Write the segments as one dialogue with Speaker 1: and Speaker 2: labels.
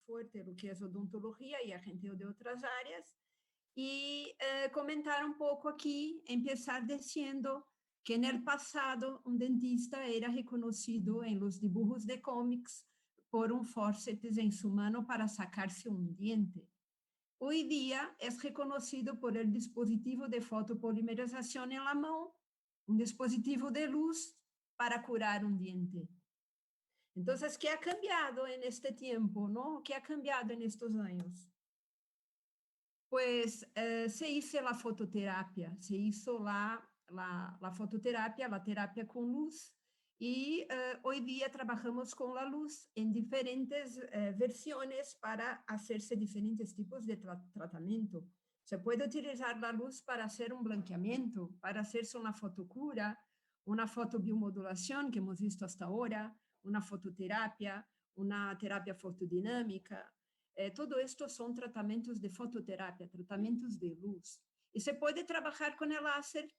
Speaker 1: fuerte lo que es odontología y a gente de otras áreas. Y comentar un poco aquí, empezar diciendo que en el pasado un dentista era reconocido en los dibujos de cómics por un forceps en su mano para sacarse un diente. Hoy día es reconocido por el dispositivo de fotopolimerización en la mano, un dispositivo de luz para curar un diente. Entonces, ¿qué ha cambiado en este tiempo, no? ¿Qué ha cambiado en estos años? Pues se hizo la fototerapia, se hizo la fototerapia, la terapia con luz, y hoy día trabajamos con la luz en diferentes versiones para hacerse diferentes tipos de tratamiento. Se puede utilizar la luz para hacer un blanqueamiento, para hacerse una fotocura, una fotobiomodulación que hemos visto hasta ahora, una fototerapia, una terapia fotodinámica. Todo esto son tratamientos de fototerapia, tratamientos de luz. Y se puede trabajar con el láser.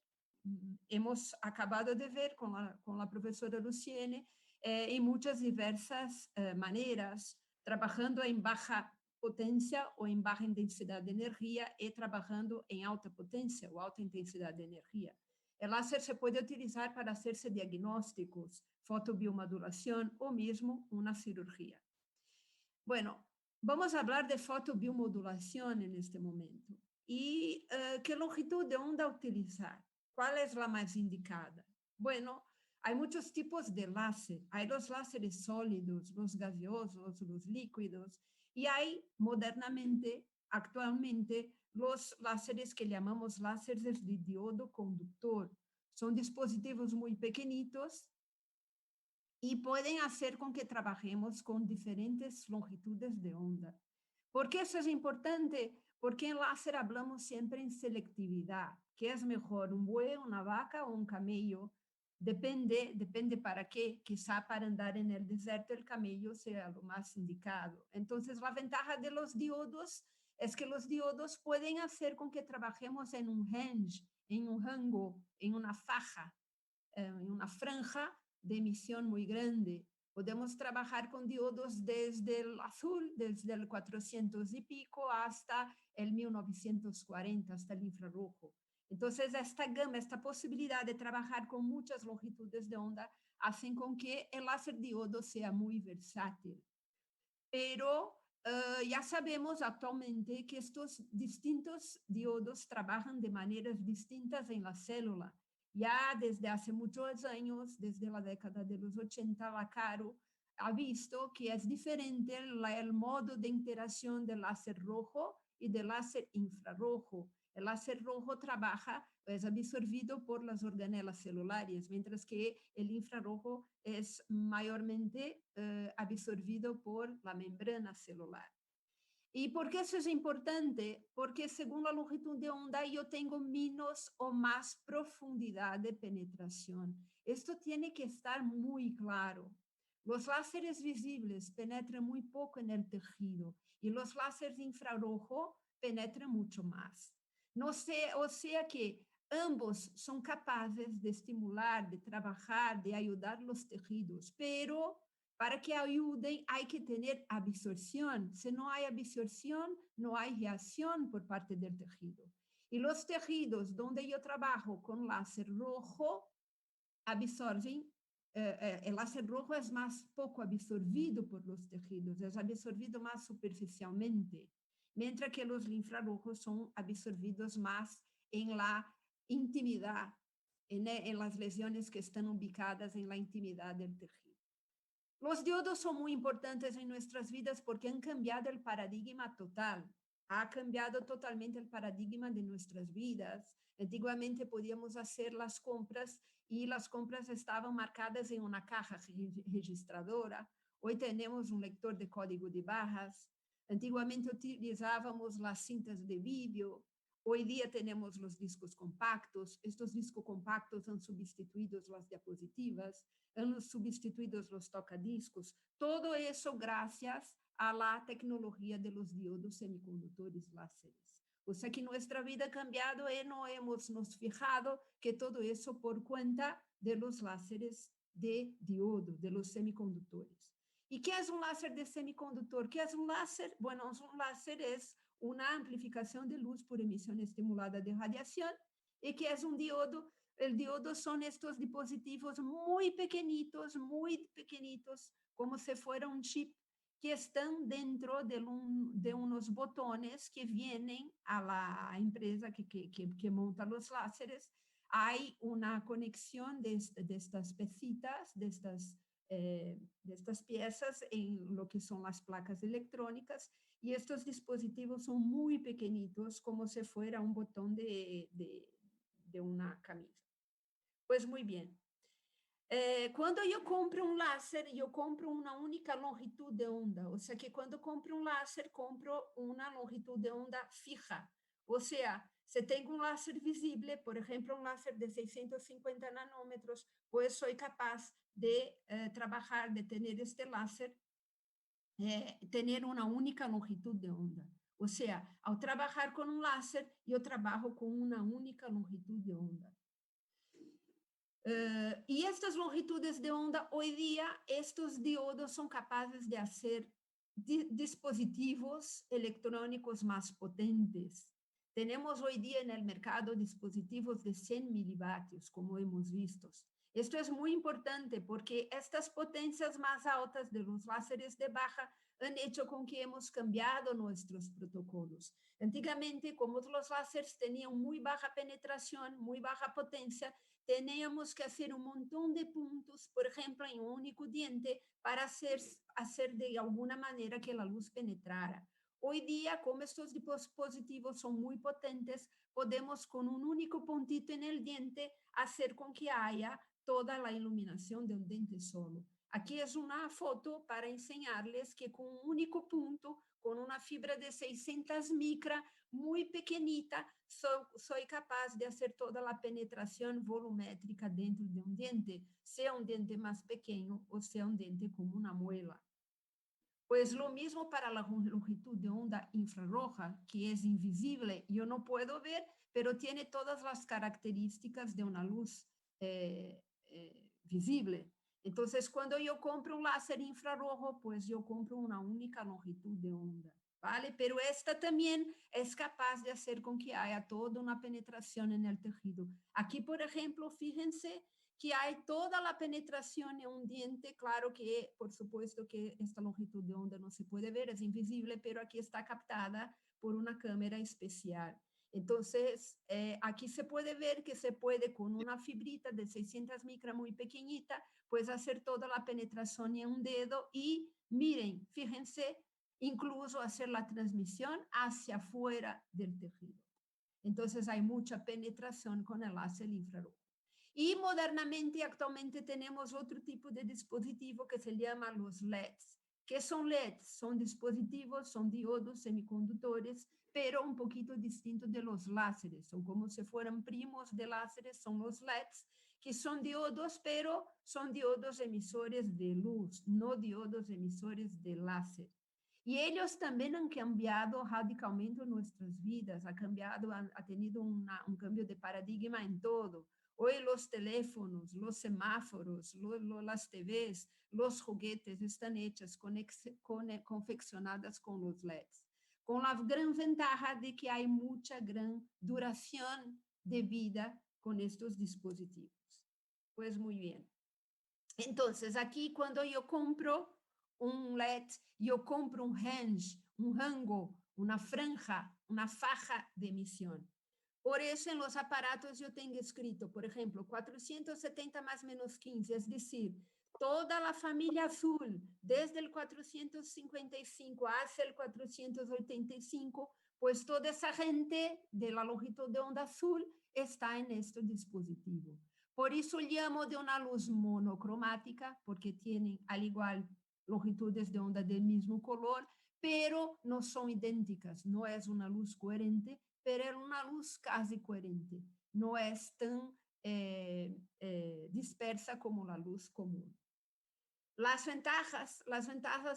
Speaker 1: Hemos acabado de ver con la profesora Luciene en muchas diversas maneras, trabajando en baja potencia o en baja intensidad de energía y trabajando en alta potencia o alta intensidad de energía. El láser se puede utilizar para hacerse diagnósticos, fotobiomodulación o mismo una cirugía. Bueno, vamos a hablar de fotobiomodulación en este momento. ¿Y qué longitud de onda utilizar? ¿Cuál es la más indicada? Bueno, hay muchos tipos de láser. Hay los láseres sólidos, los gaseosos, los líquidos, y hay modernamente, actualmente, los láseres que llamamos láseres de diodo conductor. Son dispositivos muy pequeñitos y pueden hacer con que trabajemos con diferentes longitudes de onda. ¿Por qué eso es importante? Porque en láser hablamos siempre en selectividad. ¿Qué es mejor, un buey, una vaca o un camello? Depende para qué. Quizá para andar en el desierto el camello sea lo más indicado. Entonces, la ventaja de los diodos es que los diodos pueden hacer con que trabajemos en un range, en un rango, en una faja, en una franja de emisión muy grande. Podemos trabajar con diodos desde el azul, desde el 400 y pico hasta el 1940, hasta el infrarrojo. Entonces, esta gama, esta posibilidad de trabajar con muchas longitudes de onda hacen con que el láser diodo sea muy versátil. Pero ya sabemos actualmente que estos distintos diodos trabajan de maneras distintas en la célula. Ya desde hace muchos años, desde la década de los 80, la Caro ha visto que es diferente el modo de interacción del láser rojo y del láser infrarrojo. El láser rojo trabaja, es absorbido por las organelas celulares, mientras que el infrarrojo es mayormente absorbido por la membrana celular. ¿Y por qué eso es importante? Porque según la longitud de onda yo tengo menos o más profundidad de penetración. Esto tiene que estar muy claro. Los láseres visibles penetran muy poco en el tejido y los láseres infrarrojo penetran mucho más. No sé, o sea que ambos son capaces de estimular, de trabajar, de ayudar los tejidos, pero para que ayuden hay que tener absorción. Si no hay absorción, no hay reacción por parte del tejido. Y los tejidos donde yo trabajo con láser rojo absorben, el láser rojo es más poco absorbido por los tejidos, es absorbido más superficialmente, mientras que los infrarrojos son absorbidos más en la intimidad, en las lesiones que están ubicadas en la intimidad del tejido. Los diodos son muy importantes en nuestras vidas porque han cambiado el paradigma total. Ha cambiado totalmente el paradigma de nuestras vidas. Antiguamente podíamos hacer las compras y las compras estaban marcadas en una caja registradora. Hoy tenemos un lector de código de barras. Antiguamente utilizábamos las cintas de vídeo. Hoy día tenemos los discos compactos. Estos discos compactos han sustituido las diapositivas, han sustituido los tocadiscos. Todo eso gracias a la tecnología de los diodos semicondutores láseres. O sea que nuestra vida ha cambiado y no hemos nos fijado que todo eso por cuenta de los láseres de diodo, de los semiconductores. ¿Y qué es un láser de semiconductor? ¿Qué es un láser? Bueno, un láser es una amplificación de luz por emisión estimulada de radiación. ¿Y qué es un diodo? El diodo son estos dispositivos muy pequeñitos, como si fuera un chip, que están dentro de unos botones que vienen a la empresa que monta los láseres. Hay una conexión de estas pecitas, de estas piezas en lo que son las placas electrónicas, y estos dispositivos son muy pequeñitos, como si fuera un botón de una camisa. Pues muy bien. Quando eu compro um láser, eu compro uma única longitud de onda. Ou seja, que quando compro um láser, compro uma longitud de onda fija. Ou seja, se tenho um láser visível, por exemplo, um láser de 650 nanômetros, pues sou capaz de trabalhar, de ter este láser, ter uma única longitud de onda. Ou seja, ao trabalhar com um láser, eu trabalho com uma única longitud de onda. Y estas longitudes de onda, hoy día, estos diodos son capaces de hacer dispositivos electrónicos más potentes. Tenemos hoy día en el mercado dispositivos de 100 milivatios, como hemos visto. Esto es muy importante porque estas potencias más altas de los láseres de baja han hecho con que hemos cambiado nuestros protocolos. Antiguamente, como los láseres tenían muy baja penetración, muy baja potencia, teníamos que hacer un montón de puntos, por ejemplo, en un único diente, para hacer de alguna manera que la luz penetrara. Hoy día, como estos dispositivos son muy potentes, podemos con un único puntito en el diente hacer con que haya toda la iluminación de un diente solo. Aquí es una foto para enseñarles que con un único punto, con una fibra de 600 micra, muy pequeñita, soy capaz de hacer toda la penetración volumétrica dentro de un diente, sea un diente más pequeño o sea un diente como una muela. Pues lo mismo para la longitud de onda infrarroja, que es invisible, yo no puedo ver, pero tiene todas las características de una luz visible. Entonces, cuando yo compro un láser infrarrojo, pues yo compro una única longitud de onda, ¿vale? Pero esta también es capaz de hacer con que haya toda una penetración en el tejido. Aquí, por ejemplo, fíjense que hay toda la penetración en un diente. Claro que, por supuesto, que esta longitud de onda no se puede ver, es invisible, pero aquí está captada por una cámara especial. Entonces, aquí se puede ver que se puede, con una fibrita de 600 micras muy pequeñita, pues hacer toda la penetración en un dedo y, miren, fíjense, incluso hacer la transmisión hacia afuera del tejido. Entonces, hay mucha penetración con el láser infrarrojo. Y modernamente, actualmente, tenemos otro tipo de dispositivo que se llama los LEDs. ¿Qué son LEDs? Son dispositivos, son diodos semiconductores, pero un poquito distinto de los láseres. Son como si fueran primos de láseres, son los LEDs, que son diodos, pero son diodos emisores de luz, no diodos emisores de láser. Y ellos también han cambiado radicalmente nuestras vidas, ha tenido un cambio de paradigma en todo. Hoy los teléfonos, los semáforos, las TVs, los juguetes están hechas, confeccionadas con los LEDs, con la gran ventaja de que hay mucha gran duración de vida con estos dispositivos. Pues muy bien. Entonces, aquí cuando yo compro un LED, yo compro un rango, una franja, una faja de emisión. Por eso en los aparatos yo tengo escrito, por ejemplo, 470 más menos 15, es decir, toda la familia azul, desde el 455 hasta el 485, pues toda esa gente de la longitud de onda azul está en este dispositivo. Por eso llamo de una luz monocromática, porque tienen al igual longitudes de onda del mismo color, pero no son idénticas, no es una luz coherente, pero es una luz casi coherente, no es tan dispersa como la luz común. Las ventajas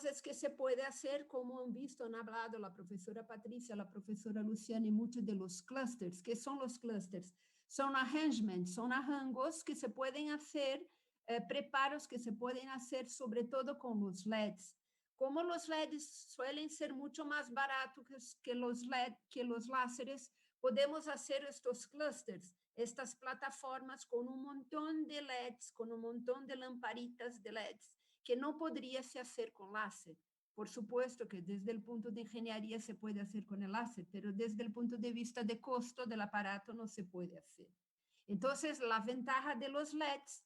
Speaker 1: es que se puede hacer, como han visto, han hablado la profesora Patricia, la profesora Luciana y muchos de los clusters. ¿Qué son los clusters? Son arrangements, son arrangos que se pueden hacer preparos que se pueden hacer, sobre todo con los LEDs. Como los LEDs suelen ser mucho más baratos que los LED, que los láseres, podemos hacer estos clústeres, estas plataformas con un montón de LEDs, con un montón de lamparitas de LEDs, que no podría se hacer con láser. Por supuesto que desde el punto de ingeniería se puede hacer con el láser, pero desde el punto de vista de costo del aparato no se puede hacer. Entonces, la ventaja de los LEDs,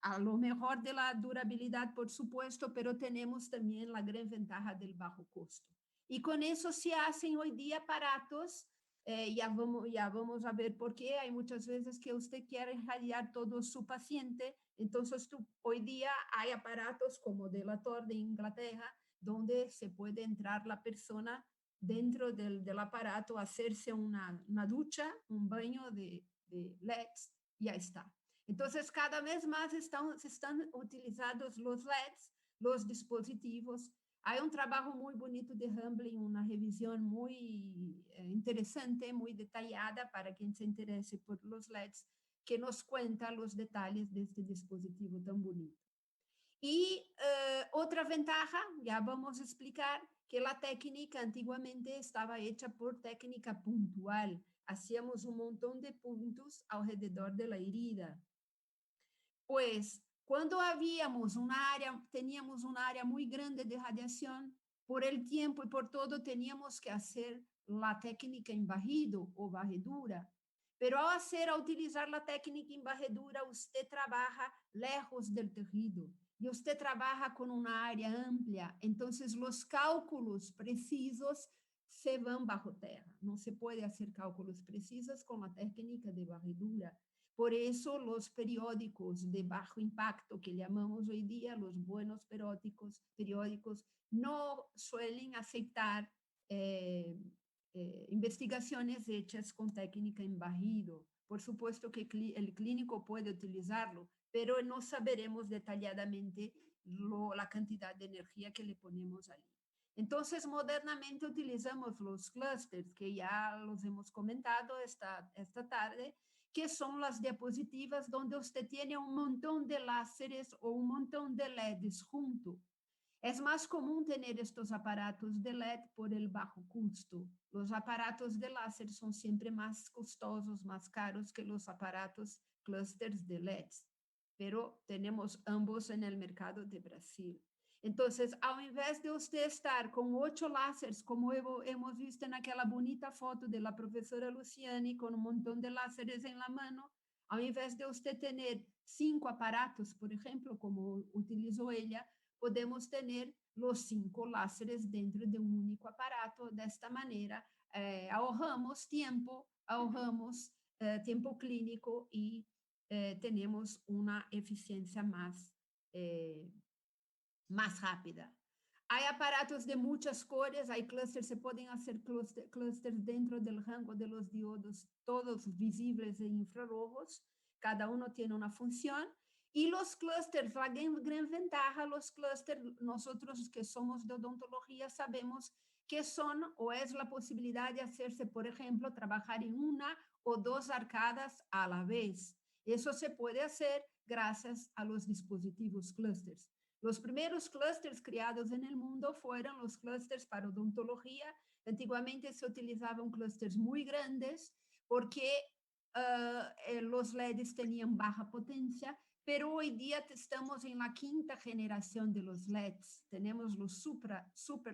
Speaker 1: a lo mejor de la durabilidad, por supuesto, pero tenemos también la gran ventaja del bajo costo. Y con eso se hacen hoy día aparatos, ya vamos a ver por qué. Hay muchas veces que usted quiere irradiar todo su paciente, entonces hoy día hay aparatos como Delator de Inglaterra, donde se puede entrar la persona dentro del aparato, hacerse una ducha, un baño de LEDs, y ya está. Entonces, cada vez más se están utilizados los LEDs, los dispositivos. Hay un trabajo muy bonito de Humbling, una revisión muy interesante, muy detallada para quien se interese por los LEDs, que nos cuenta los detalles de este dispositivo tan bonito. Y otra ventaja, ya vamos a explicar, que la técnica antiguamente estaba hecha por técnica puntual. Hacíamos un montón de puntos alrededor de la herida. Pues cuando teníamos una área muy grande de radiación, por el tiempo y por todo teníamos que hacer la técnica en barrido o varredura. Pero al utilizar la técnica en varredura, usted trabaja lejos del tejido y usted trabaja con una área amplia. Entonces, los cálculos precisos se van bajo tierra. No se puede hacer cálculos precisos con la técnica de varredura. Por eso los periódicos de bajo impacto que llamamos hoy día, los buenos periódicos no suelen aceptar investigaciones hechas con técnica en barrido. Por supuesto que el clínico puede utilizarlo, pero no saberemos detalladamente la cantidad de energía que le ponemos allí. Entonces, modernamente utilizamos los clústeres, que ya los hemos comentado esta tarde, que son las diapositivas donde usted tiene un montón de láseres o un montón de LEDs junto. Es más común tener estos aparatos de LED por el bajo costo. Los aparatos de láser son siempre más costosos, más caros que los aparatos clústeres de LEDs, pero tenemos ambos en el mercado de Brasil. Entonces, ao invés de usted estar con 8 láseres, como hemos visto en aquella bonita foto de la profesora Luciani, con un montón de láseres en la mano, ao invés de usted tener 5 aparatos, por ejemplo, como utilizó ella, podemos tener los 5 láseres dentro de un único aparato. De esta manera, ahorramos tiempo clínico y tenemos una eficiencia más rápida. Hay aparatos de muchas cores, hay clústeres, se pueden hacer clústeres dentro del rango de los diodos, todos visibles e infrarrojos, cada uno tiene una función. Y los clústeres, la gran ventaja, los clústeres, nosotros que somos de odontología sabemos que son o es la posibilidad de hacerse, por ejemplo, trabajar en una o 2 arcadas a la vez. Eso se puede hacer gracias a los dispositivos clústeres. Los primeros clústeres creados en el mundo fueron los clústeres para odontología. Antiguamente se utilizaban clústeres muy grandes porque los LEDs tenían baja potencia, pero hoy día estamos en la 5ª generación de los LEDs. Tenemos los super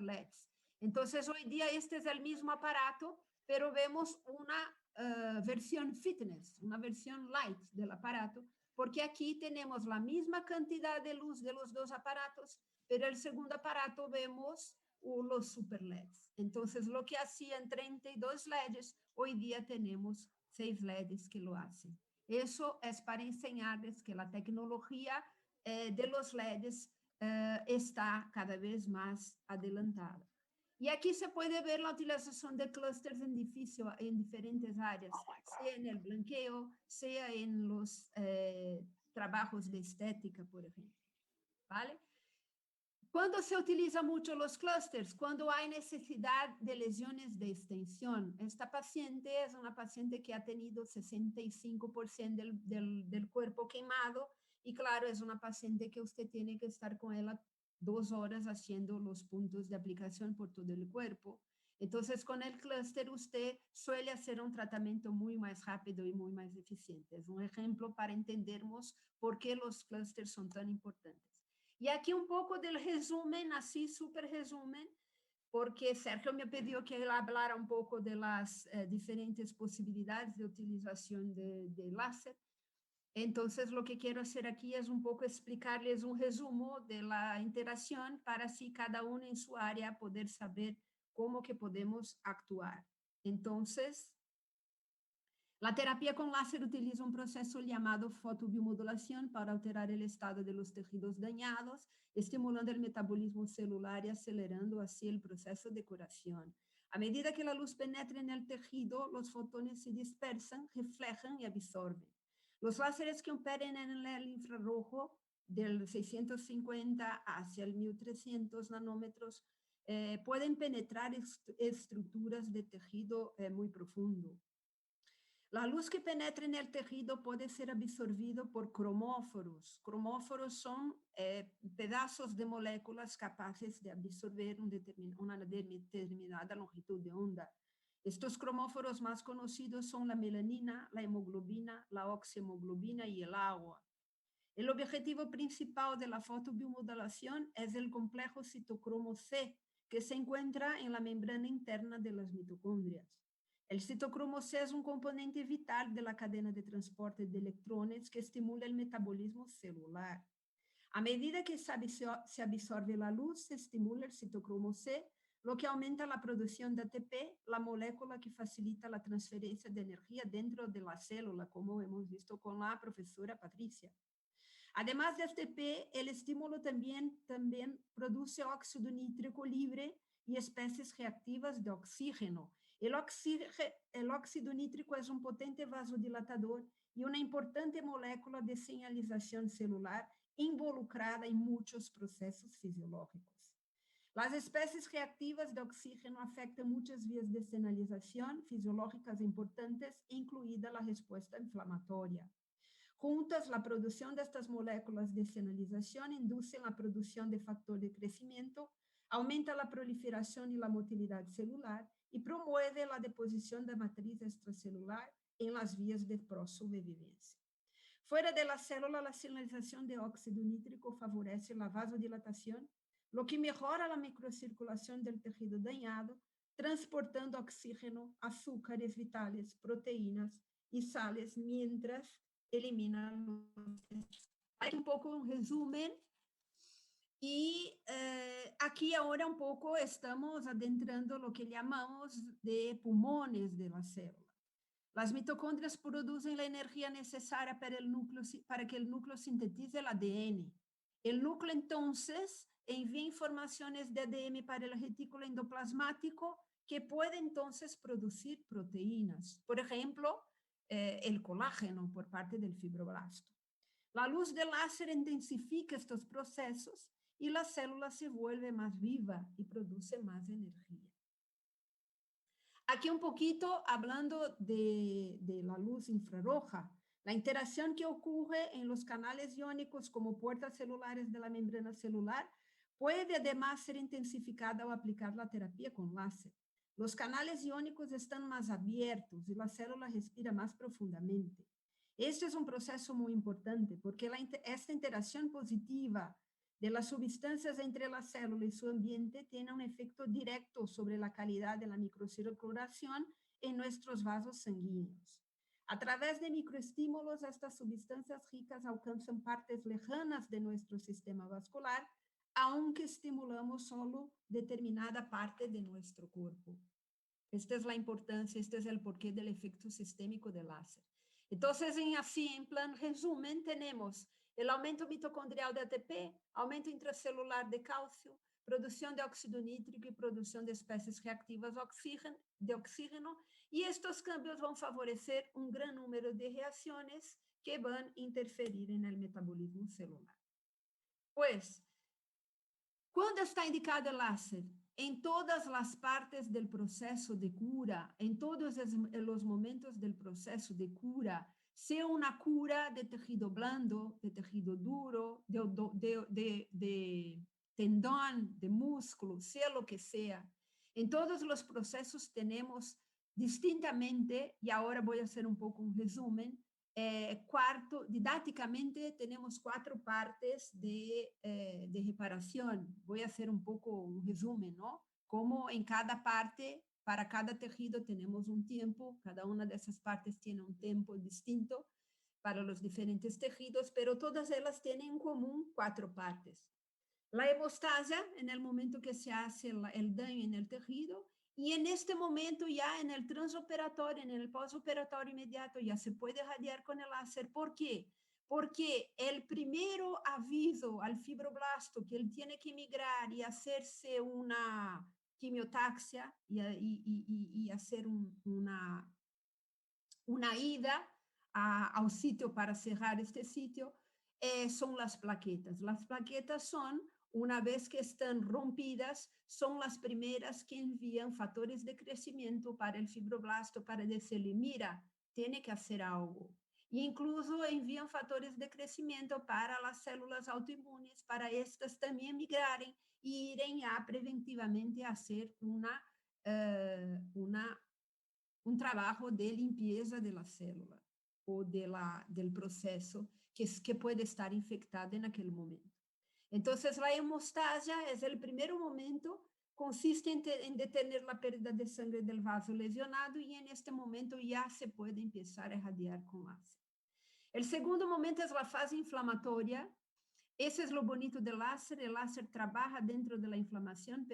Speaker 1: LEDs. Entonces, hoy día este es el mismo aparato, pero vemos una versión fitness, una versión light del aparato, porque aquí tenemos la misma cantidad de luz de los 2 aparatos, pero el segundo aparato vemos los super LEDs. Entonces, lo que hacían 32 LEDs, hoy día tenemos 6 LEDs que lo hacen. Eso es para enseñarles que la tecnología de los LEDs está cada vez más adelantada. Y aquí se puede ver la utilización de clústeres en diferentes áreas, sea en el blanqueo, sea en los trabajos de estética, por ejemplo. ¿Vale? ¿Cuándo se utiliza mucho los clústeres? Cuando hay necesidad de lesiones de extensión. Esta paciente es una paciente que ha tenido 65% del cuerpo quemado Y claro, es una paciente que usted tiene que estar con ella 2 horas haciendo los puntos de aplicación por todo el cuerpo. Entonces, con el clúster usted suele hacer un tratamiento muy más rápido y muy más eficiente. Es un ejemplo para entendernos por qué los clústeres son tan importantes. Y aquí un poco del resumen, así súper resumen, porque Sergio me pidió que él hablara un poco de las diferentes posibilidades de utilización de láser. Entonces, lo que quiero hacer aquí es un poco explicarles un resumo de la interacción para así cada uno en su área poder saber cómo que podemos actuar. Entonces, la terapia con láser utiliza un proceso llamado fotobiomodulación para alterar el estado de los tejidos dañados, estimulando el metabolismo celular y acelerando así el proceso de curación. A medida que la luz penetra en el tejido, los fotones se dispersan, reflejan y absorben. Los láseres que operan en el infrarrojo del 650 hacia el 1300 nanómetros pueden penetrar estructuras de tejido muy profundo. La luz que penetra en el tejido puede ser absorbido por cromóforos. Cromóforos son pedazos de moléculas capaces de absorber una determinada longitud de onda. Estos cromóforos más conocidos son la melanina, la hemoglobina, la oxihemoglobina y el agua. El objetivo principal de la fotobiomodulación es el complejo citocromo C, que se encuentra en la membrana interna de las mitocondrias. El citocromo C es un componente vital de la cadena de transporte de electrones que estimula el metabolismo celular. A medida que se absorbe la luz, se estimula el citocromo C, lo que aumenta la producción de ATP, la molécula que facilita la transferencia de energía dentro de la célula, como hemos visto con la profesora Patricia. Además de ATP, el estímulo también produce óxido nítrico libre y especies reactivas de oxígeno. El óxido nítrico es un potente vasodilatador y una importante molécula de señalización celular involucrada en muchos procesos fisiológicos. Las especies reactivas de oxígeno afectan muchas vías de señalización fisiológicas importantes, incluida la respuesta inflamatoria. Juntas, la producción de estas moléculas de señalización induce la producción de factor de crecimiento, aumenta la proliferación y la motilidad celular y promueve la deposición de matriz extracelular en las vías de prosobrevivencia. Fuera de la célula, la señalización de óxido nítrico favorece la vasodilatación, lo que mejora la microcirculación del tejido dañado, transportando oxígeno, azúcares vitales, proteínas y sales, mientras elimina los... Hay un poco un resumen y aquí ahora un poco estamos adentrando lo que llamamos de pulmones de la célula. Las mitocondrias producen la energía necesaria para que el núcleo sintetice el ADN. El núcleo entonces envía informaciones de ADN para el retículo endoplasmático que puede entonces producir proteínas. Por ejemplo, el colágeno por parte del fibroblasto. La luz del láser intensifica estos procesos y la célula se vuelve más viva y produce más energía. Aquí un poquito hablando de la luz infrarroja, la interacción que ocurre en los canales iónicos como puertas celulares de la membrana celular puede además ser intensificada al aplicar la terapia con láser. Los canales iónicos están más abiertos y la célula respira más profundamente. Este es un proceso muy importante porque esta interacción positiva de las sustancias entre la célula y su ambiente tiene un efecto directo sobre la calidad de la microcirculación en nuestros vasos sanguíneos. A través de microestímulos, estas sustancias ricas alcanzan partes lejanas de nuestro sistema vascular, aunque estimulamos solo determinada parte de nuestro cuerpo. Esta es la importancia, este es el porqué del efecto sistémico del láser. Entonces, en plan resumen, tenemos el aumento mitocondrial de ATP, aumento intracelular de calcio, producción de óxido nítrico y producción de especies reactivas de oxígeno, y estos cambios van a favorecer un gran número de reacciones que van a interferir en el metabolismo celular. Pues, ¿cuándo está indicado el láser? En todas las partes del proceso de cura, en todos los momentos del proceso de cura, sea una cura de tejido blando, de tejido duro, de tendón, de músculo, sea lo que sea. En todos los procesos tenemos distintamente, y ahora voy a hacer un poco un resumen, didácticamente tenemos 4 partes de reparación. Voy a hacer un poco un resumen, ¿no? Como en cada parte, para cada tejido tenemos un tiempo, cada una de esas partes tiene un tiempo distinto para los diferentes tejidos, pero todas ellas tienen en común 4 partes. La hemostasia, en el momento que se hace el daño en el tejido, y en este momento ya en el transoperatorio, en el postoperatorio inmediato, ya se puede radiar con el láser. ¿Por qué? Porque el primero aviso al fibroblasto que él tiene que migrar y hacerse una quimiotaxia y hacer una ida al sitio para cerrar este sitio, son las plaquetas. Las plaquetas son, una vez que están rompidas, son las primeras que envían factores de crecimiento para el fibroblasto para decirle, mira, tiene que hacer algo. E incluso envían factores de crecimiento para las células autoinmunes, para estas también migrarem e irem preventivamente a hacer un trabajo de limpieza de la célula o del proceso que puede estar infectada en aquel momento. Entonces, la hemostasia es el primer momento, consiste en detener la pérdida de sangre del vaso lesionado y en este momento ya se puede empezar a irradiar con láser. El segundo momento es la fase inflamatoria. Ese es lo bonito del láser. El láser trabaja dentro de la inflamación,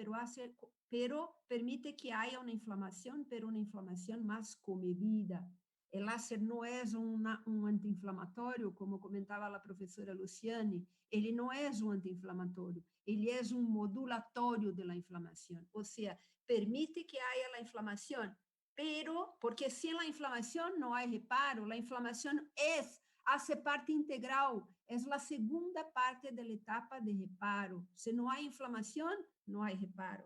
Speaker 1: pero permite que haya una inflamación, pero una inflamación más comedida. El láser no es un antiinflamatorio, como comentaba la profesora Luciane, ele no es un antiinflamatorio, ele es un modulatorio de la inflamación, o sea, permite que haya la inflamación, pero porque sin la inflamación no hay reparo, la inflamación hace parte integral, es la segunda parte de la etapa de reparo. Si no hay inflamación, no hay reparo.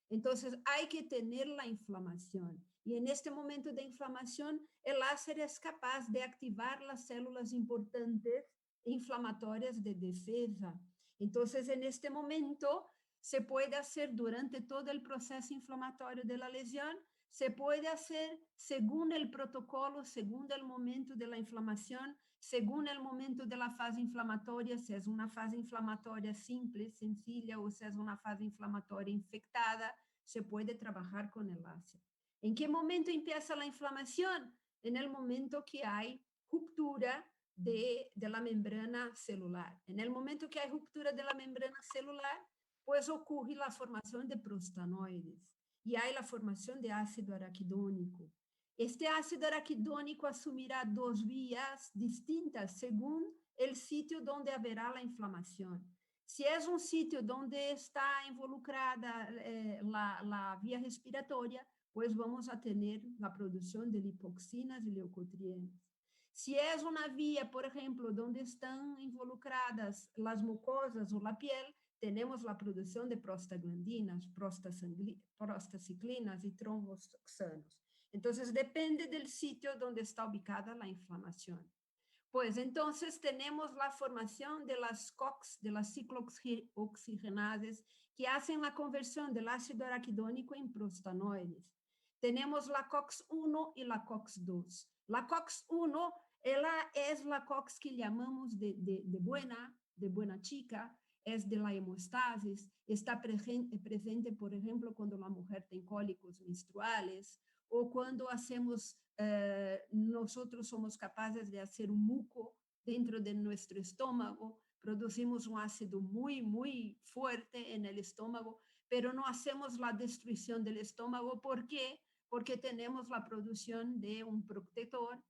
Speaker 1: Entonces, hay que tener la inflamación. Y en este momento de inflamación, el láser es capaz de activar las células importantes inflamatorias de defensa. Entonces, en este momento, se puede hacer durante todo el proceso inflamatorio de la lesión, se puede hacer según el protocolo, según el momento de la inflamación, según el momento de la fase inflamatoria, si es una fase inflamatoria simple, sencilla, o si es una fase inflamatoria infectada, se puede trabajar con el láser. ¿En qué momento empieza la inflamación? En el momento que hay ruptura de la membrana celular. En el momento que hay ruptura de la membrana celular, pues ocurre la formación de prostanoides y hay la formación de ácido araquidónico. Este ácido araquidónico asumirá 2 vías distintas según el sitio donde haberá la inflamación. Si es un sitio donde está involucrada la vía respiratoria, pues vamos a tener la producción de lipoxinas y leucotrienas. Si es una vía, por ejemplo, donde están involucradas las mucosas o la piel, tenemos la producción de prostaglandinas, prostaciclinas y tromboxanos. Entonces, depende del sitio donde está ubicada la inflamación. Pues entonces tenemos la formación de las COX, de las ciclooxigenases, que hacen la conversión del ácido araquidónico en prostanoides. Tenemos la COX-1 y la COX-2. La COX-1, ella es la COX que llamamos de buena chica, es de la hemostasis, está presente, por ejemplo, cuando la mujer tiene cólicos menstruales, o cuando nosotros somos capaces de hacer un muco dentro de nuestro estómago, producimos un ácido muy, muy fuerte en el estómago, pero no hacemos la destrucción del estómago. ¿Por qué? Porque tenemos la producción de un protector,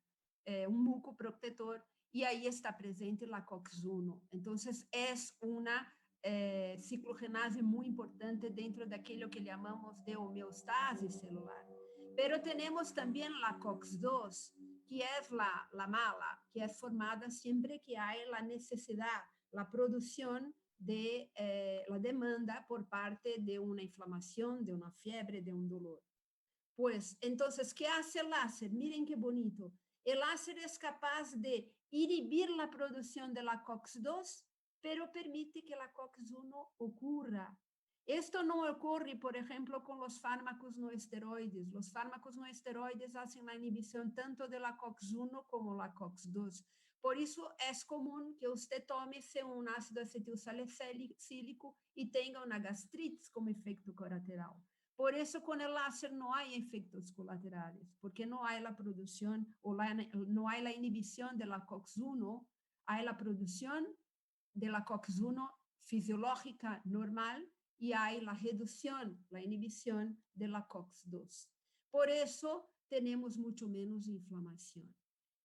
Speaker 1: un muco protector, y ahí está presente la COX-1. Entonces, es una ciclogenase muy importante dentro de aquello que llamamos de homeostasis celular. Pero tenemos también la COX-2, que es la mala, que es formada siempre que hay la necesidad, la producción de la demanda por parte de una inflamación, de una fiebre, de un dolor. Pues, entonces, ¿qué hace el láser? Miren qué bonito. El láser es capaz de inhibir la producción de la COX-2, pero permite que la COX-1 ocurra. Esto no ocurre, por ejemplo, con los fármacos no esteroides. Los fármacos no esteroides hacen la inhibición tanto de la COX-1 como la COX-2. Por eso es común que usted tome un ácido acetilsalicílico y tenga una gastritis como efecto colateral. Por eso con el láser no hay efectos colaterales, porque no hay la producción o no hay la inhibición de la COX-1, hay la producción de la COX-1 fisiológica normal y hay la reducción, la inhibición de la COX-2. Por eso tenemos mucho menos inflamación.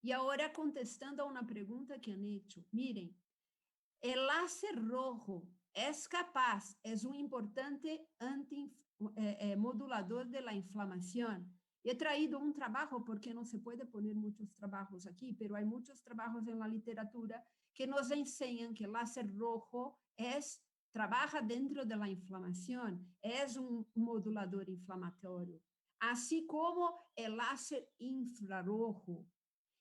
Speaker 1: Y ahora contestando a una pregunta que han hecho, miren, el láser rojo es capaz, es un importante modulador de la inflamación. He traído un trabajo, porque no se puede poner muchos trabajos aquí, pero hay muchos trabajos en la literatura que nos enseñan que el láser rojo trabaja dentro de la inflamación, es un modulador inflamatorio, así como el láser infrarrojo.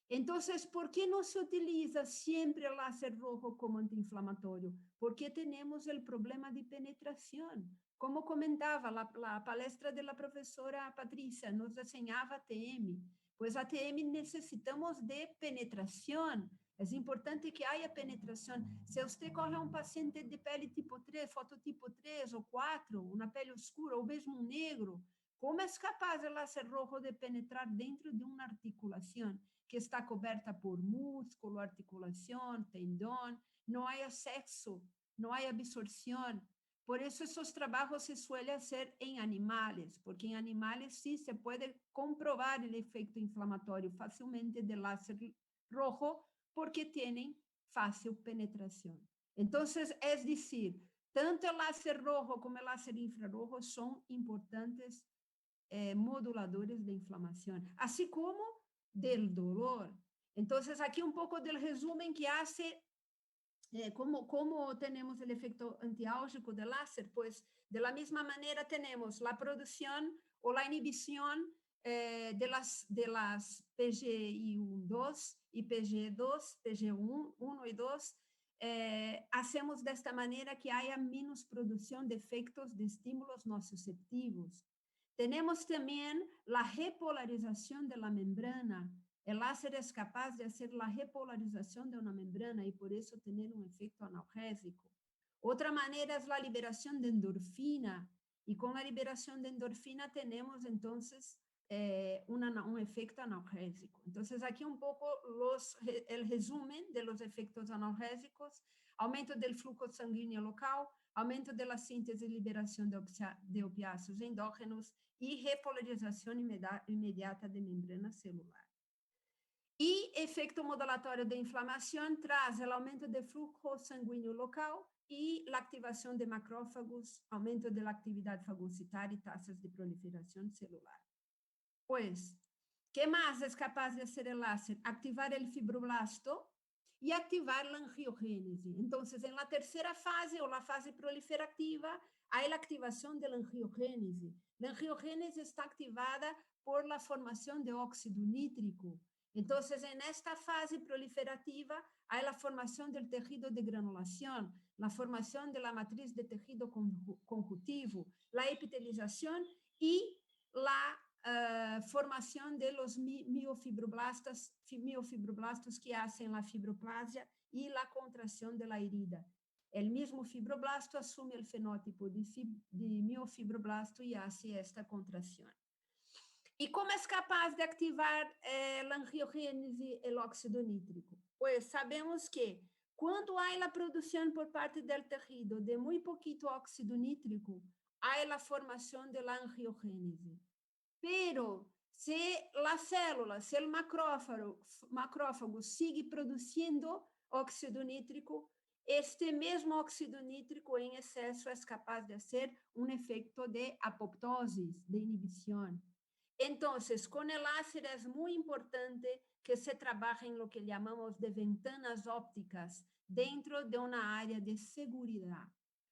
Speaker 1: Entonces, ¿por qué no se utiliza siempre el láser rojo como antiinflamatorio? Porque tenemos el problema de penetración. Como comentaba la palestra de la profesora Patricia, nos enseñaba ATM. Pues ATM necesitamos de penetración. Es importante que haya penetración. Se usted coge un paciente de pele tipo 3, fototipo 3 o 4, una pele oscura ou mesmo um negro, como é capaz el láser rojo de penetrar dentro de uma articulação que está coberta por músculo, articulación, tendón, no hay acceso, no hay absorción. Por eso esos trabajos se suelen hacer en animales, porque en animales sí se puede comprobar el efecto inflamatorio fácilmente del láser rojo porque tienen fácil penetración. Entonces, es decir, tanto el láser rojo como el láser infrarrojo son importantes moduladores de inflamación, así como del dolor. Entonces, aquí un poco del resumen que hace, cómo tenemos el efecto antiálgico del láser, pues de la misma manera tenemos la producción o la inhibición de las PGI-2 y PGE2, PGE1 y 2, hacemos de esta manera que haya menos producción de efectos de estímulos nociceptivos. Tenemos también la repolarización de la membrana. El láser es capaz de hacer la repolarización de una membrana y por eso tener un efecto analgésico. Otra manera es la liberación de endorfina y con la liberación de endorfina tenemos entonces un efecto analgésico. Entonces aquí un poco el resumen de los efectos analgésicos: aumento del flujo sanguíneo local, aumento de la síntesis y liberación de opiáceos endógenos y repolarización inmediata de membrana celular. Y efecto modulatorio de inflamación tras el aumento del flujo sanguíneo local y la activación de macrófagos, aumento de la actividad fagocitaria y tasas de proliferación celular. Pues, ¿qué más es capaz de hacer el láser? Activar el fibroblasto y activar la angiogénesis. Entonces, en la tercera fase o la fase proliferativa, hay la activación de la angiogénesis. La angiogénesis está activada por la formación de óxido nítrico. Entonces, en esta fase proliferativa, hay la formación del tejido de granulación, la formación de la matriz de tejido conjuntivo, la epitelización y la formación de los miofibroblastos que hacen la fibroplasia y la contracción de la herida. El mismo fibroblasto asume el fenótipo de miofibroblasto y hace esta contracción. ¿Y cómo es capaz de activar la angiogénesis el óxido nítrico? Pues sabemos que cuando hay la producción por parte del tejido de muy poquito óxido nítrico, hay la formación de la angiogénesis. Pero si la célula, si el macrófago sigue produciendo óxido nítrico, este mesmo óxido nítrico en exceso es capaz de hacer un efecto de apoptosis, de inhibición. Entonces, con el láser es muy importante que se trabaje en lo que llamamos de ventanas ópticas dentro de una área de seguridad.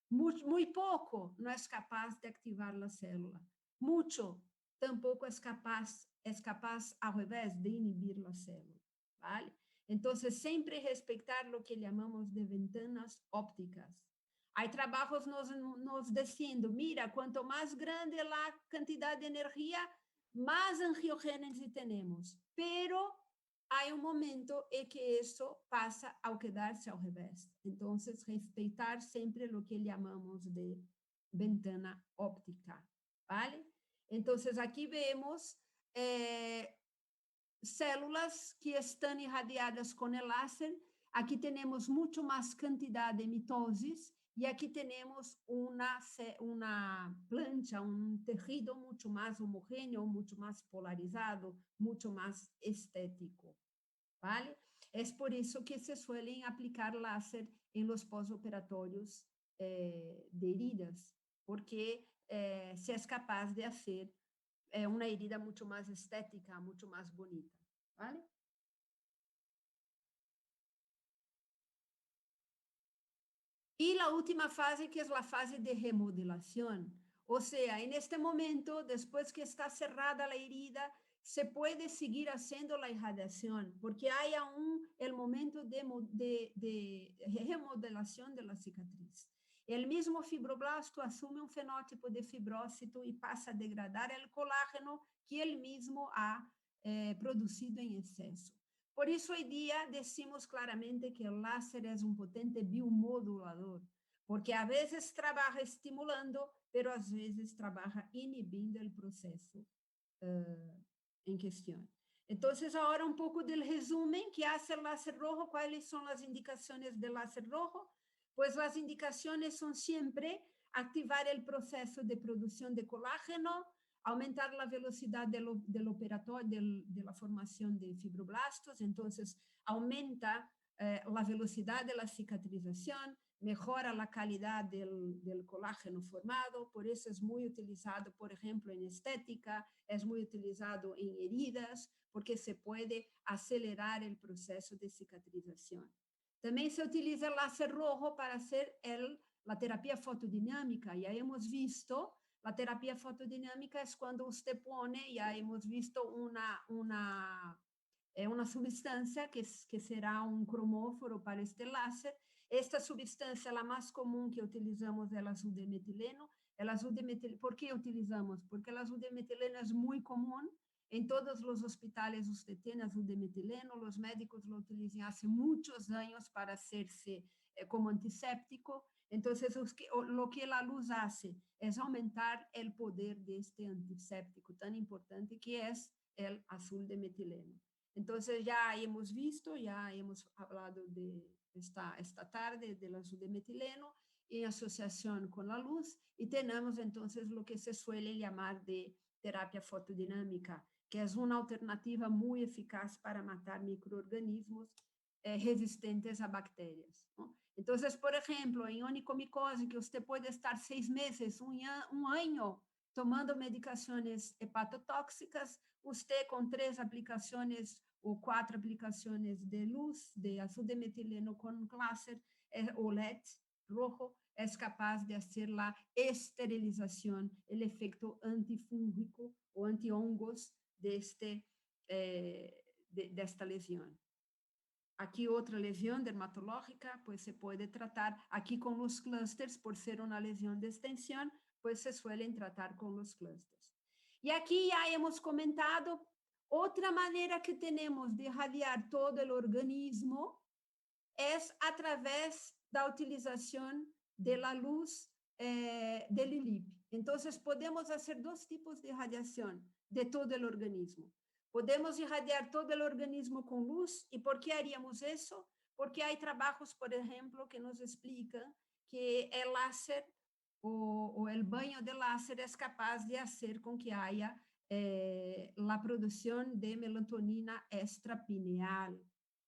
Speaker 1: Muy poco no es capaz de activar la célula. Mucho tampoco es capaz al revés de inhibir la célula. ¿vale? Entonces, siempre respetar lo que llamamos de ventanas ópticas. Hay trabajos nos diciendo, mira, cuanto más grande la cantidad de energía, más angiogénesis tenemos. Pero hay un momento en que eso pasa a quedarse al revés. Entonces, respetar siempre lo que llamamos de ventana óptica, ¿vale? Entonces, aquí vemos células que estão irradiadas com o láser. Aqui temos muito mais quantidade de mitoses e aqui temos uma plancha, um tecido muito mais homogêneo, muito mais polarizado, muito mais estético, ¿vale? É por isso que se suelen aplicar láser em los pós-operatórios de heridas, porque se é capaz de fazer una herida mucho más estética, mucho más bonita, ¿vale? Y la última fase, que es la fase de remodelación. O sea, en este momento, después que está cerrada la herida, se puede seguir haciendo la irradiación, porque hay aún el momento de remodelación de la cicatriz. El mismo fibroblasto asume un fenótipo de fibrócito y pasa a degradar el colágeno que él mismo ha producido en exceso. Por isso, hoje dia, decimos claramente que o láser é um potente biomodulador, porque a vezes trabalha estimulando, pero às vezes trabalha inibindo o processo em questão. Então, agora um pouco do resumo que hace o láser rojo. Quais são as indicações do láser rojo? Pues as indicações são sempre activar o processo de produção de colágeno, aumentar a velocidade del operatório, de la formação de fibroblastos. Então, aumenta a velocidade da cicatrização, mejora a qualidade del colágeno formado. Por isso é muito utilizado, por exemplo, em estética, é muito utilizado em heridas, porque se pode acelerar o processo de cicatrização. Também se utiliza láser rojo para fazer a terapia fotodinâmica. Já hemos visto. La terapia fotodinámica es cuando usted pone, ya hemos visto una sustancia que será un cromóforo para este láser. Esta sustancia, la más común que utilizamos, es el azul de metileno. ¿Por qué utilizamos? Porque el azul de metileno es muy común. En todos los hospitales usted tiene azul de metileno. Los médicos lo utilizan hace muchos años para hacerse como antiséptico. Entonces, lo que la luz hace es aumentar el poder de este antiséptico tan importante que es el azul de metileno. Entonces, ya hemos visto, ya hemos hablado de esta tarde del azul de metileno en asociación con la luz, y tenemos entonces lo que se suele llamar de terapia fotodinámica, que es una alternativa muy eficaz para matar microorganismos resistentes a bacterias, ¿no? Entonces, por ejemplo, en onicomicose, que usted puede estar 6 meses, un año tomando medicaciones hepatotóxicas, usted con 3 aplicaciones o 4 aplicaciones de luz, de azul de metileno con láser o LED rojo, es capaz de hacer la esterilización, el efecto antifúngico o antihongos de esta lesión. Aquí otra lesión dermatológica, pues se puede tratar aquí con los clústeres. Por ser una lesión de extensión, pues se suelen tratar con los clústeres. Y aquí ya hemos comentado otra manera que tenemos de irradiar todo el organismo es a través de la utilización de la luz del ILIP. Entonces, podemos hacer 2 tipos de irradiación de todo el organismo. Podemos irradiar todo el organismo con luz. ¿Y por qué haríamos eso? Porque hay trabajos, por ejemplo, que nos explican que el láser o el baño de láser es capaz de hacer con que haya la producción de melatonina extrapineal.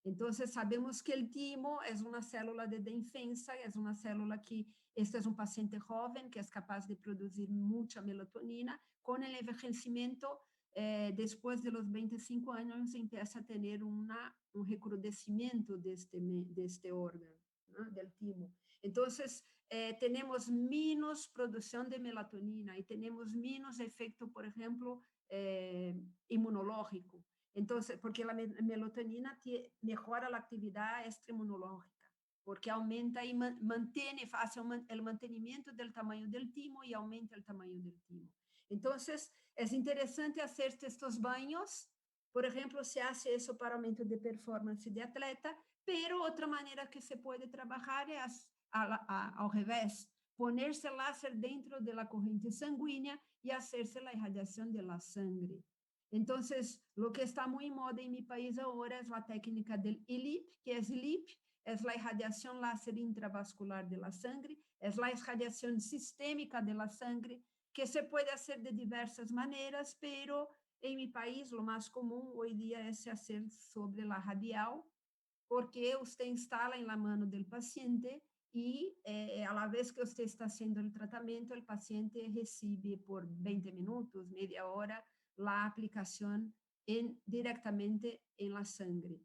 Speaker 1: Entonces, sabemos que el timo es una célula de defensa, es una célula que, este es un paciente joven que es capaz de producir mucha melatonina. Con el envejecimiento, después de los 25 años, empieza a tener un recrudecimiento de este órgano, ¿no? Del timo. Entonces, tenemos menos producción de melatonina y tenemos menos efecto, por ejemplo, inmunológico. Entonces, porque la melatonina mejora la actividad extrainmunológica, porque aumenta y mantiene, hace el mantenimiento del tamaño del timo y aumenta el tamaño del timo. Entonces, es interesante hacer estos baños. Por ejemplo, se hace eso para aumento de performance de atleta, pero otra manera que se puede trabajar es al revés, ponerse láser dentro de la corriente sanguínea y hacerse la irradiación de la sangre. Entonces, lo que está muy en moda en mi país ahora es la técnica del ELIP, que es ELIP, es la irradiación láser intravascular de la sangre, es la irradiación sistémica de la sangre, que se puede hacer de diversas maneras, pero en mi país lo más común hoy día es hacer sobre la radial, porque usted instala en la mano del paciente y a la vez que usted está haciendo el tratamiento, el paciente recibe por 20 minutos, media hora, la aplicación directamente en la sangre.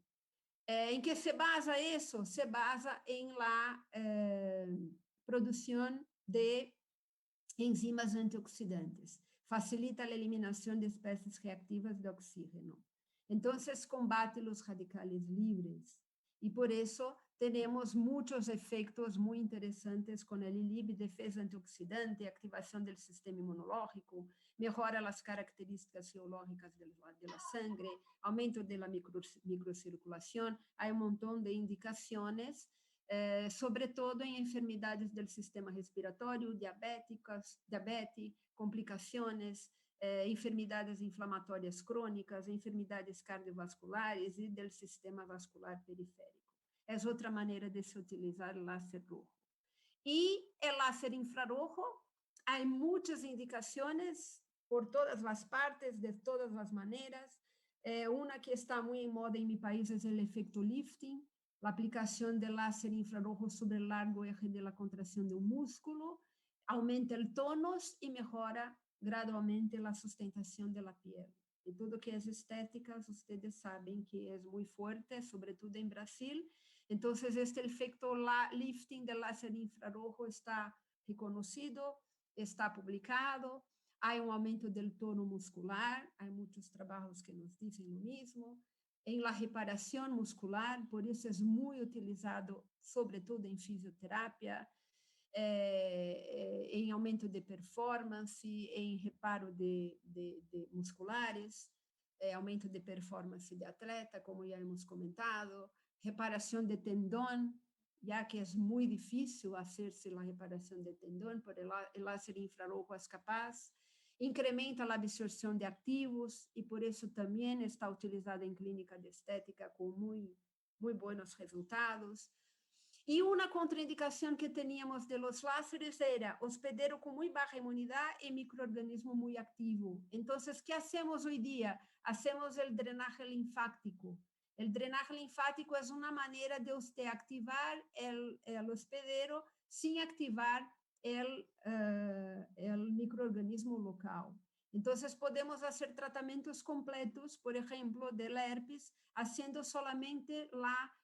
Speaker 1: ¿En qué se basa eso? Se basa en la producción de enzimas antioxidantes. Facilita la eliminación de especies reactivas de oxígeno. Entonces, combate los radicales libres. Y por eso tenemos muchos efectos muy interesantes con el ILIB, defensa antioxidante, activación del sistema inmunológico, mejora las características geológicas de la sangre, aumento de la microcirculación. Hay un montón de indicaciones, sobre todo en enfermedades del sistema respiratorio, diabetes, complicaciones, enfermedades inflamatorias crónicas, enfermedades cardiovasculares y del sistema vascular periférico. Es otra manera de se utilizar el láser rojo. Y el láser infrarrojo, hay muchas indicaciones por todas las partes, de todas las maneras. Una que está muy en moda en mi país es el efecto lifting, la aplicación del láser infrarrojo sobre el largo eje de la contracción de un músculo, aumenta el tonus y mejora gradualmente la sustentación de la piel. Y todo que es estética, ustedes saben que es muy fuerte, sobre todo en Brasil. Entonces, este efecto lifting del láser infrarrojo está reconocido, está publicado, hay un aumento del tono muscular, hay muchos trabajos que nos dicen lo mismo. En la reparación muscular, por eso es muy utilizado, sobre todo en fisioterapia, em aumento de performance, em reparo de musculares, aumento de performance de atleta, como já hemos comentado, reparação de tendón, ya que es muy difícil hacerse la reparación de tendón, pero el láser infrarrojo es capaz. Incrementa la absorción de activos y por eso también está utilizada en clínica de estética con muy buenos resultados. Y una contraindicación que teníamos de los láseres era hospedero con muy baja inmunidad y microorganismo muy activo. Entonces, ¿qué hacemos hoy día? Hacemos el drenaje linfático. El drenaje linfático es una manera de usted activar el hospedero sin activar el microorganismo local. Entonces, podemos hacer tratamientos completos, por ejemplo, del herpes, haciendo solamente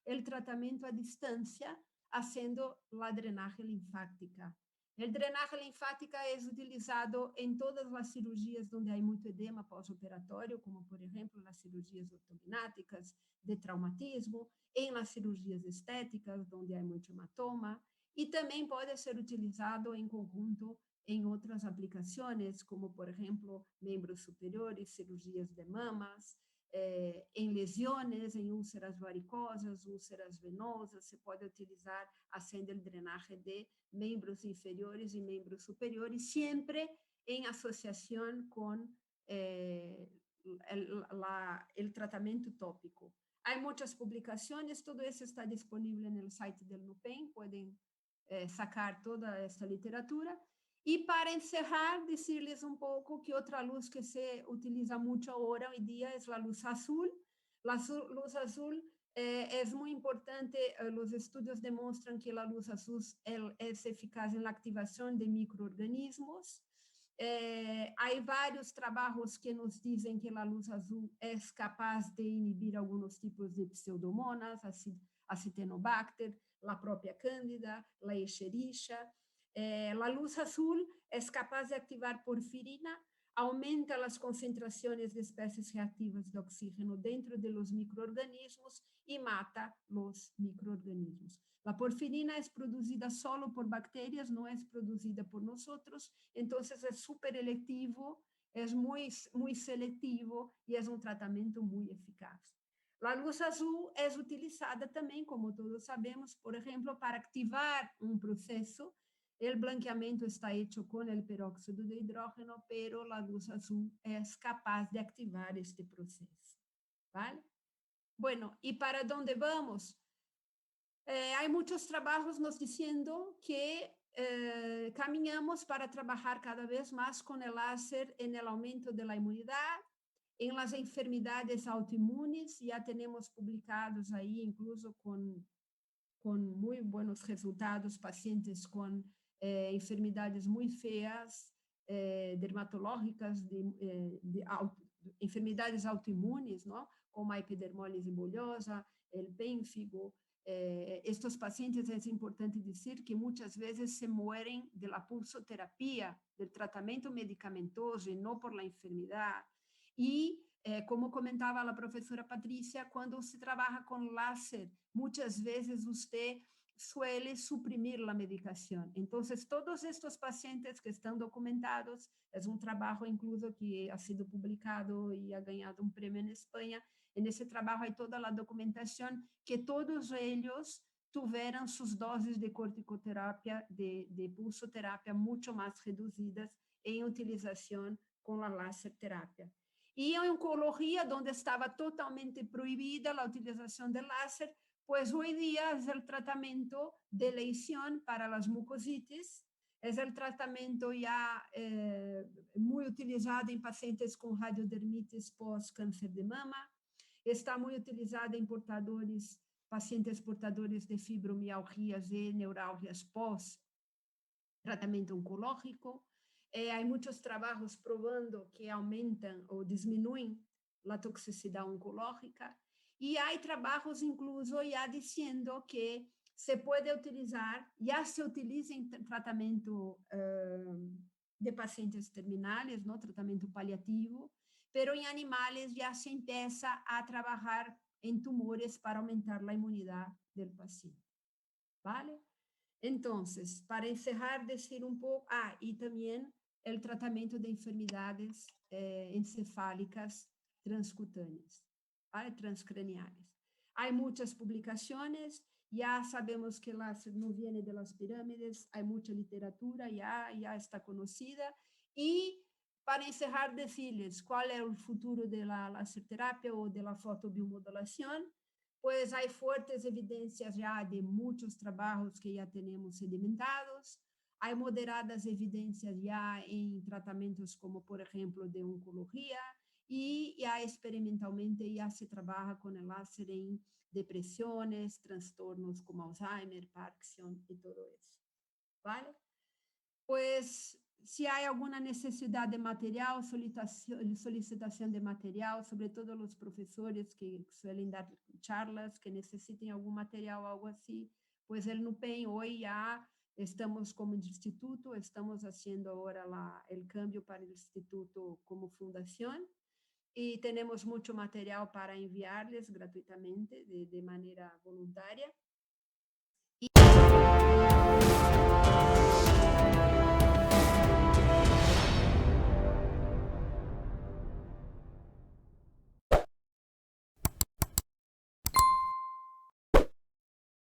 Speaker 1: el tratamiento a distancia, haciendo la drenaje linfática. El drenaje linfática es utilizado en todas las cirugías donde hay mucho edema postoperatorio, como por ejemplo las cirugías ortognáticas de traumatismo, en las cirugías estéticas donde hay mucho hematoma, y también puede ser utilizado en conjunto en otras aplicaciones, como por ejemplo miembros superiores, cirugías de mamas, em lesiones, em úlceras varicosas, úlceras venosas, se pode utilizar haciendo el drenaje de membros inferiores y membros superiores, siempre en asociación con el tratamiento tópico. Hay muchas publicaciones, todo eso está disponible en el site del NUPEM, pueden sacar toda esta literatura. Y para encerrar, decirles un poco que otra luz que se utiliza mucho ahora, hoy día, es la luz azul. La luz azul es muy importante, los estudios demuestran que la luz azul es eficaz en la activación de microorganismos. Hay varios trabajos que nos dicen que la luz azul es capaz de inhibir algunos tipos de pseudomonas, Acinetobacter, la propia cándida, la Escherichia. La luz azul es capaz de activar porfirina, aumenta las concentraciones de especies reactivas de oxígeno dentro de los microorganismos y mata los microorganismos. La porfirina es producida solo por bacterias, no es producida por nosotros, entonces es súper electivo, es muy selectivo y es un tratamiento muy eficaz. La luz azul es utilizada también, como todos sabemos, por ejemplo, para activar un proceso. El blanqueamiento está hecho con el peróxido de hidrógeno, pero la luz azul es capaz de activar este proceso, ¿vale? Bueno, ¿y para dónde vamos? Hay muchos trabajos nos diciendo que caminhamos para trabajar cada vez más con el láser en el aumento de la inmunidad, en las enfermedades autoinmunes. Ya tenemos publicados ahí incluso con muy buenos resultados pacientes con enfermedades muy feas, dermatológicas, enfermedades autoinmunes, ¿no? Como a epidermólise bulhosa, el pênfigo. Estos pacientes, es importante decir que muchas veces se mueren de la pulsoterapia, del tratamiento medicamentoso y no por la enfermedad. Y como comentaba la profesora Patricia, cuando se trabaja con láser, muchas veces usted suele suprimir la medicación. Entonces, todos estos pacientes que están documentados, es un trabajo incluso que ha sido publicado y ha ganado un premio en España. En ese trabajo hay toda la documentación que todos ellos tuvieron sus dosis de corticoterapia, de pulsoterapia mucho más reducidas en utilización con la láser terapia. Y en oncología, donde estaba totalmente prohibida la utilización del láser, pues hoy día es el tratamiento de elección para las mucositis, es el tratamiento ya muy utilizado en pacientes con radiodermitis post-cáncer de mama, está muy utilizado en pacientes portadores de fibromialgias y neuralgias post-tratamiento oncológico. Hay muchos trabajos probando que aumentan o disminuyen la toxicidad oncológica. Y hay trabajos incluso ya diciendo que se puede utilizar, ya se utiliza en tratamiento de pacientes terminales, ¿no? Tratamiento paliativo, pero en animales ya se empieza a trabajar en tumores para aumentar la inmunidad del paciente, ¿vale? Entonces, para encerrar, decir un poco, y también el tratamiento de enfermedades encefálicas transcutáneas, ¿vale? Transcraniales. Hay muchas publicaciones, ya sabemos que el láser no viene de las pirámides, hay mucha literatura, ya está conocida. Y para encerrar, decirles cuál es el futuro de la laserterapia o de la fotobiomodulación. Pues hay fuertes evidencias ya de muchos trabajos que ya tenemos sedimentados, hay moderadas evidencias ya en tratamientos como, por ejemplo, de oncología, y ya experimentalmente ya se trabaja con el láser en depresiones, trastornos como Alzheimer, Parkinson y todo eso, ¿vale? Pues si hay alguna necesidad de material, solicitación de material, sobre todo los profesores que suelen dar charlas, que necesiten algún material o algo así, pues el NUPEM hoy ya estamos como instituto, estamos haciendo ahora el cambio para el instituto como fundación y tenemos mucho material para enviarles gratuitamente, de manera voluntaria.